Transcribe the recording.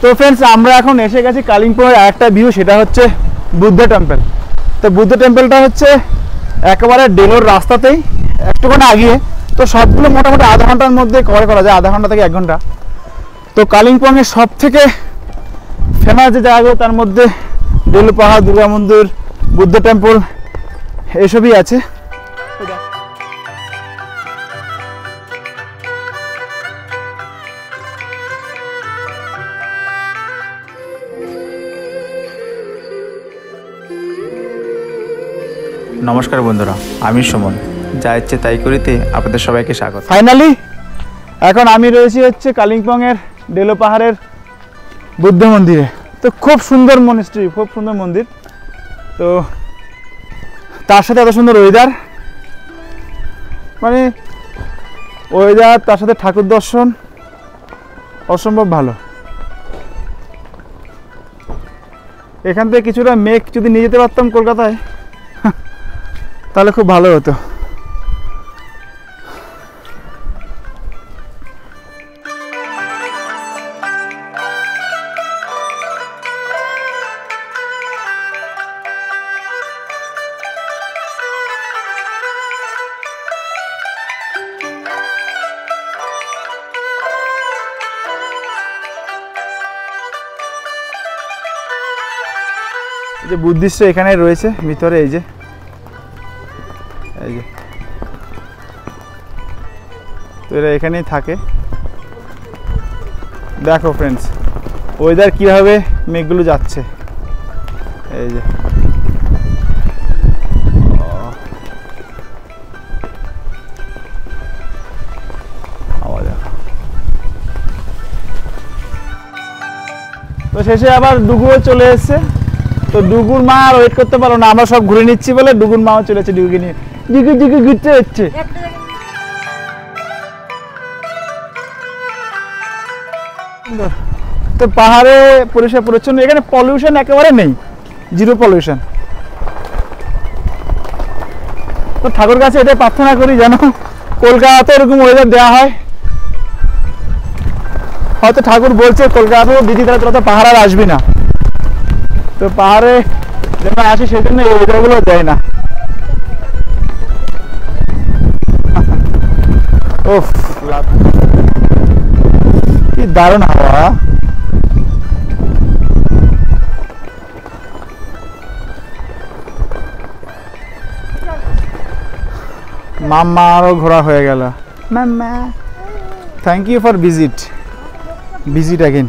তো फ्रेंड्स আমরা এখন এসে গেছি কালিম্পংয়ের আরেকটা ভিউ, সেটা হচ্ছে বুদ্ধ টেম্পল। তো বুদ্ধ টেম্পলটা হচ্ছে একেবারে ডেলোর রাস্তাতেই একটুখানি আগিয়ে। তো সবগুলো মোটামুটি আধা ঘন্টার মধ্যে কভার করা যায়, আধা ঘন্টা থেকে 1 ঘন্টা। তো কালিম্পংয়ের সব থেকে ফেমাস যে জায়গাগুলো তার মধ্যে ডেলো পাহাড়, দুর্গা মন্দির, বুদ্ধ টেম্পল এসবই আছে। নমস্কার বন্ধুরা, আমি সুমন, যা ইচ্ছে তাই করিতে আপনাদের সবাইকে স্বাগত। ফাইনালি এখন আমি রয়েছি হচ্ছে কালিম্পংয়ের ডেলো পাহাড়ের বুদ্ধ মন্দিরে। তো খুব সুন্দর মনিস্ট্রি, খুব সুন্দর মন্দির। তো তার সাথে এত সুন্দর ওয়েদার, মানে ওয়েদার তার সাথে ঠাকুর দর্শন অসম্ভব ভালো। এখান থেকে কিছুটা মেঘ যদি নিয়ে যেতে পারতাম কলকাতায় তাহলে খুব ভালো হতো। এই যে বুদ্ধিস্ট এখানে রয়েছে ভিতরে, এই যে তো এরা এখানেই থাকে। দেখো ফ্রেন্ডস ওয়েদার কীভাবে মেঘগুলো যাচ্ছে, এই যে তো শেষে আবার ডুগুও চলে এসছে। তো ডুগুর মা আর ওয়েট করতে পারো না, আমরা সব ঘুরে নিচ্ছি বলে ডুগুর মাও চলেছে ডুগুকে নিয়ে, ডুগু ডুগু ঘুরতে হচ্ছে। তো পাহাড়ে পরিষ্কার পরিচ্ছন্ন, এখানে পলিউশন একেবারে নেই, জিরো পলিউশন। তো ঠাকুর কাছে এটাই প্রার্থনা করি যেন কলকাতাতে এরকম ওয়েদার দেওয়া হয়। হয়তো ঠাকুর বলছে কলকাতাতেও দিদি তারা তোরা তো পাহাড় আর আসবি না, তো পাহাড়ে যেন আসি সেই জন্য এই ওয়েদারগুলো দেয় না। ওফ কি দারুণ হাওয়া। মাম্মারও ঘোরা হয়ে গেল। মাম্মা thank you for visit again.